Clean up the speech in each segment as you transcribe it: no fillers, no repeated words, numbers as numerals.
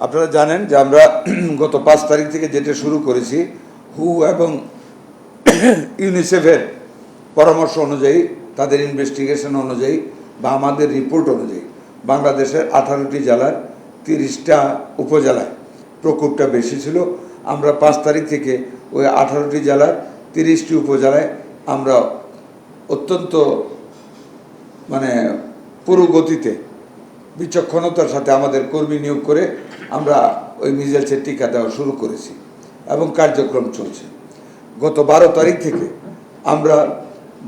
আপনারা জানেন যে আমরা গত 5 তারিখ থেকে যেটা শুরু করেছি, হু এবং ইউনিসেফের পরামর্শ অনুযায়ী, তাদের ইনভেস্টিগেশন অনুযায়ী বা আমাদের রিপোর্ট অনুযায়ী বাংলাদেশের 18টি জেলার 30টা উপজেলায় প্রকোপটা বেশি ছিল। আমরা 5 তারিখ থেকে ওই 18টি জেলার 30টি উপজেলায় আমরা অত্যন্ত পুরো গতিতে বিচক্ষণতার সাথে আমাদের কর্মী নিয়োগ করে আমরা ওই মিজেলসের টিকা দেওয়া শুরু করেছি এবং কার্যক্রম চলছে। গত 12 তারিখ থেকে আমরা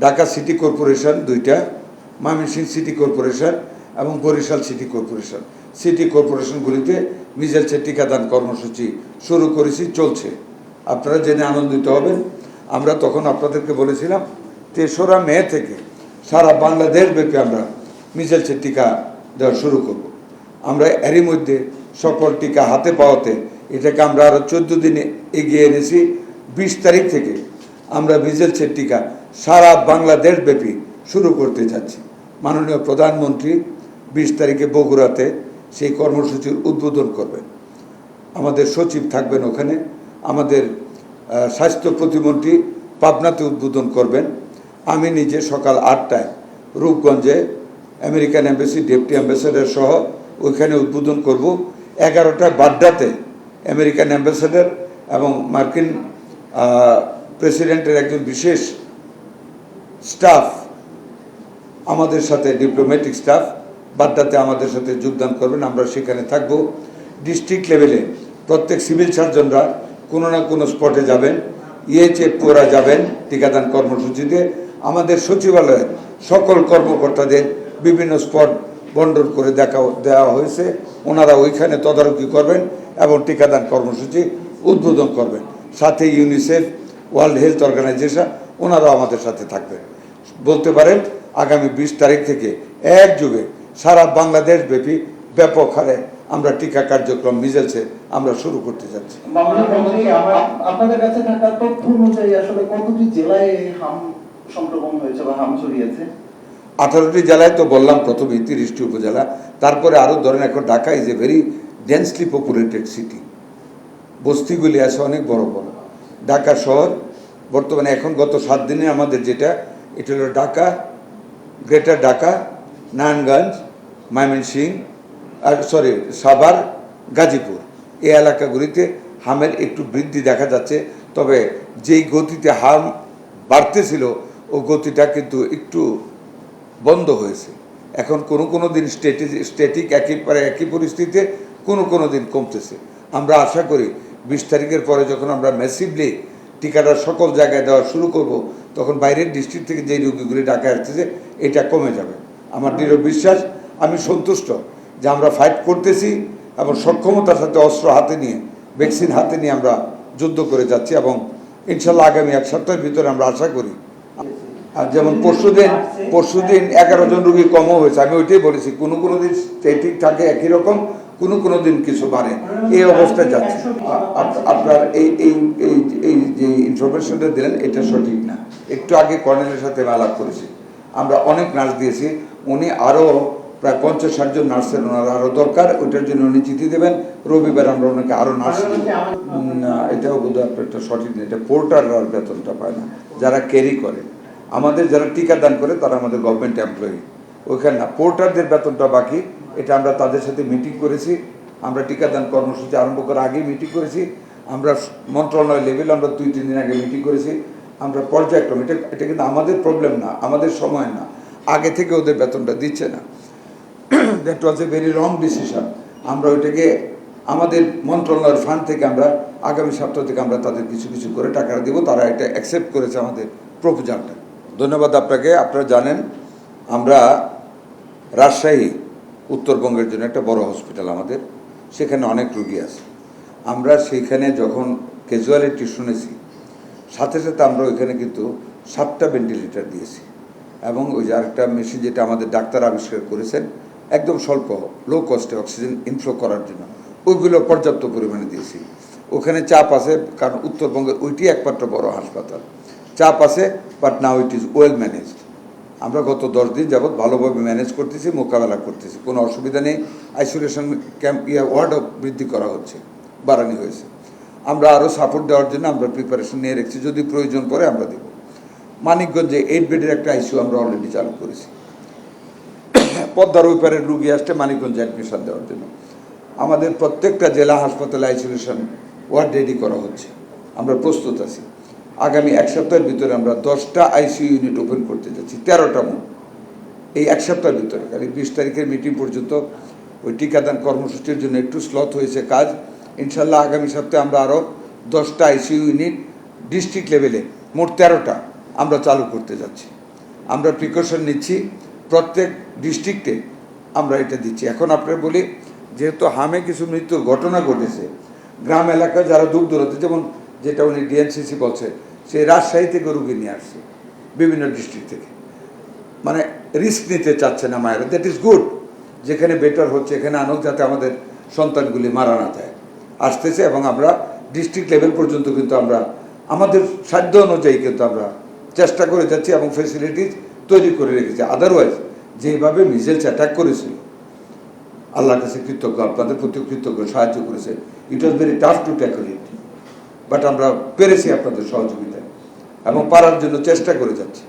ঢাকা সিটি কর্পোরেশন 2টা, ময়মনসিংহ সিটি কর্পোরেশন এবং বরিশাল সিটি কর্পোরেশনগুলিতে মিজেলসের টিকাদান কর্মসূচি শুরু করেছি, চলছে। আপনারা জেনে আনন্দিত হবেন, আমরা তখন আপনাদেরকে বলেছিলাম 3রা মে থেকে সারা বাংলাদেশ ব্যাপী আমরা মিজেলসের টিকা দেওয়া শুরু করব। আমরা এরই মধ্যে সকল টিকা হাতে পাওয়াতে এটাকে আমরা আরও 14 দিনে এগিয়ে এনেছি। 20 তারিখ থেকে আমরা মিজেলসের টিকা সারা বাংলাদেশ ব্যাপী শুরু করতে যাচ্ছি। মাননীয় প্রধানমন্ত্রী 20 তারিখে বগুড়াতে সেই কর্মসূচির উদ্বোধন করবেন। আমাদের সচিব থাকবেন ওখানে, আমাদের স্বাস্থ্য প্রতিমন্ত্রী পাবনাতে উদ্বোধন করবেন। আমি নিজে সকাল 8টায় রূপগঞ্জে আমেরিকান এম্বাসি ডেপুটি অ্যাম্বাসেডার সহ ওইখানে উদ্বোধন করব। 11টায় বাড্ডাতে আমেরিকান অ্যাম্বাসেডার এবং মার্কিন প্রেসিডেন্টের একজন বিশেষ স্টাফ আমাদের সাথে, ডিপ্লোম্যাটিক স্টাফ বাড্ডাতে আমাদের সাথে যোগদান করবেন। আমরা সেখানে থাকব। ডিস্ট্রিক্ট লেভেলে প্রত্যেক সিভিল সার্জনরা কোনো না কোনো স্পটে যাবেন, ইএইচএফরা যাবেন টিকাদান কর্মসূচিতে। আমাদের সচিবালয়ের সকল কর্মকর্তাদের বিভিন্ন স্পট বন্টন করে দেওয়া হয়েছে, ওনারা ওইখানে তদারকি করবেন এবং টিকাদান কর্মসূচি উদ্বোধন করবেন। সাথে ইউনিসেফ, ওয়ার্ল্ড হেলথ অর্গানাইজেশন ওনারাও আমাদের সাথে থাকবেন। বলতে পারেন আগামী 20 তারিখ থেকে একযোগে সারা বাংলাদেশ ব্যাপী ব্যাপক হারে আমরা টিকা কার্যক্রম মিজেলসে আমরা শুরু করতে যাচ্ছি। আপনাদের কাছে থাকা তথ্য অনুযায়ী আসলে কতটি জেলায় হাম সংক্রমণ হয়েছে বা হাম ছড়িয়েছে? 18টি জেলায় তো বললাম, প্রথমে 30টি উপজেলা, তারপরে আরও ধরেন এখন Dhaka is a very densely populated city. বস্তিগুলি আছে অনেক বড় বড়। ঢাকা শহর বর্তমানে এখন গত 7 দিনে আমাদের যেটা, এটা হলো ঢাকা, গ্রেটার ঢাকা, নারায়ণগঞ্জ, ময়মনসিংহ সাভার, গাজীপুর, এই এলাকাগুলিতে হামের একটু বৃদ্ধি দেখা যাচ্ছে। তবে যেই গতিতে হাম বাড়তেছিল ও গতিটা কিন্তু একটু বন্ধ হয়েছে। এখন কোনো দিন স্ট্যাটিক একই পরিস্থিতিতে, কোনো দিন কমতেছে। আমরা আশা করি 20 তারিখের পরে যখন আমরা ম্যাসিভলি টিকাটা সকল জায়গায় দেওয়া শুরু করব, তখন বাইরের ডিস্ট্রিক্ট থেকে যেই রোগীগুলি ঢাকায় আসতেছে এটা কমে যাবে। আমার দৃঢ় বিশ্বাস, আমি সন্তুষ্ট যে আমরা ফাইট করতেছি এবং সক্ষমতার সাথে অস্ত্র হাতে নিয়ে, ভ্যাকসিন হাতে নিয়ে আমরা যুদ্ধ করে যাচ্ছি এবং ইনশাল্লাহ আগামী 1 সপ্তাহের ভিতরে আমরা আশা করি। আর যেমন পরশুদিন 11 জন রোগী কমও হয়েছে। আমি ওইটাই বলেছি, কোনো দিন ঠিক থাকে একই রকম, কোনো দিন কিছু বাড়ে, এই অবস্থায় যাচ্ছে। আপনার এই যে ইনফরমেশনটা দিলেন এটা সঠিক না। একটু আগে কর্নেলের সাথে আলাপ করেছি, আমরা অনেক নার্স দিয়েছি। উনি আরও প্রায় 50-60 জন নার্সের ওনার আরও দরকার, ওইটার জন্য উনি চিঠি দেবেন। রবিবার আমরা ওনাকে আরও নার্স দেব না, এটাও বোধহয় আপনারটা সঠিক না। এটা পোর্টাররা বেতনটা পায় না, যারা ক্যারি করে। আমাদের যারা টিকা দান করে তারা আমাদের গভর্নমেন্ট এমপ্লয়ি, ওইখানে না। পোর্টারদের বেতনটা বাকি, এটা আমরা তাদের সাথে মিটিং করেছি। আমরা টিকাদান কর্মসূচি আরম্ভ করার আগেই মিটিং করেছি। আমরা মন্ত্রণালয় লেভেলে আমরা 2-3 দিন আগে মিটিং করেছি। আমরা পর্যায়ক্রমে, এটা কিন্তু আমাদের প্রবলেম না, আমাদের সময় না, আগে থেকে ওদের বেতনটা দিচ্ছে না। That was a very wrong decision. আমরা ওইটাকে আমাদের মন্ত্রণালয়ের ফান্ড থেকে আমরা আগামী সপ্তাহ থেকে আমরা তাদের কিছু করে টাকা দেব। তারা এটা অ্যাকসেপ্ট করেছে আমাদের প্রপোজালটা। ধন্যবাদ আপনাকে। আপনারা জানেন আমরা রাজশাহী উত্তরবঙ্গের জন্য একটা বড় হসপিটাল আমাদের, সেখানে অনেক রোগী আছে। আমরা সেইখানে যখন ক্যাজুয়ালিটি শুনেছি, সাথে আমরা ওইখানে কিন্তু 7টা ভেন্টিলেটর দিয়েছি এবং ওই যে আরেকটা মেশিন যেটা আমাদের ডাক্তার আবিষ্কার করেছেন, একদম স্বল্প লো কস্টে অক্সিজেন ইনফ্লো করার জন্য, ওইগুলো পর্যাপ্ত পরিমাণে দিয়েছি। ওখানে চাপ আছে, কারণ উত্তরবঙ্গের ওইটি একমাত্র বড় হাসপাতাল। চাপ আছে, but now it is well managed. আমরা গত 10 দিন যাবৎ ভালোভাবে ম্যানেজ করতেছি, মোকাবেলা করতেছি, কোনো অসুবিধা নেই। আইসোলেশন ক্যাম্প ওয়ার্ডও বৃদ্ধি করা হচ্ছে, বাড়ানো হয়েছে। আমরা আরও সাপোর্ট দেওয়ার জন্য আমরা প্রিপারেশন নিয়ে রেখেছি, যদি প্রয়োজন পড়ে আমরা দেব। মানিকগঞ্জে 8 বেডের একটা আইসিইউ আমরা অলরেডি চালু করেছি, পদ্মার ওই পারের রুগী আসতে মানিকগঞ্জে অ্যাডমিশন দেওয়ার জন্য। আমাদের প্রত্যেকটা জেলা হাসপাতালে আইসোলেশন ওয়ার্ড রেডি করা হচ্ছে, আমরা প্রস্তুত আছি। আগামী 1 সপ্তাহের ভিতরে আমরা 10টা আইসিইউ ইউনিট ওপেন করতে যাচ্ছি, 13টা মোট এই 1 সপ্তাহের ভিতরে। কারণ 20 তারিখের মিটিং পর্যন্ত ওই টিকাদান কর্মসূচির জন্য একটু স্লথ হয়েছে কাজ। ইনশাল্লাহ আগামী সপ্তাহে আমরা আরও 10টা আইসিইউ ইউনিট ডিস্ট্রিক্ট লেভেলে মোট 13টা আমরা চালু করতে যাচ্ছি। আমরা প্রিকশন নিচ্ছি, প্রত্যেক ডিস্ট্রিক্টে আমরা এটা দিচ্ছি। এখন আপনার বলি, যেহেতু হামে কিছু মৃত্যুর ঘটনা ঘটেছে, গ্রাম এলাকায় যারা দূর দূরান্তে, যেমন যেটা উনি ডিএনসিসি বলছে, সেই রাজশাহী থেকে রুগী নিয়ে আসছে বিভিন্ন ডিস্ট্রিক্ট থেকে, মানে রিস্ক নিতে চাচ্ছে না মায়েরা। দ্যাট ইজ গুড, যেখানে বেটার হচ্ছে এখানে আনুক, যাতে আমাদের সন্তানগুলি মারা না যায়, আসতেছে। এবং আমরা ডিস্ট্রিক্ট লেভেল পর্যন্ত কিন্তু আমরা আমাদের সাধ্য অনুযায়ী কিন্তু আমরা চেষ্টা করে যাচ্ছি এবং ফেসিলিটিস তৈরি করে রেখেছি। আদারওয়াইজ যেভাবে মিসেলস অ্যাটাক করেছিল, আল্লাহর কাছে কৃতজ্ঞ, আপনাদের প্রতি কৃতজ্ঞ, সাহায্য করেছে। It was very tough to tackle it, but আমরা পেরেছি আপনাদের সহযোগিতায় এবং পারার জন্য চেষ্টা করে যাচ্ছি।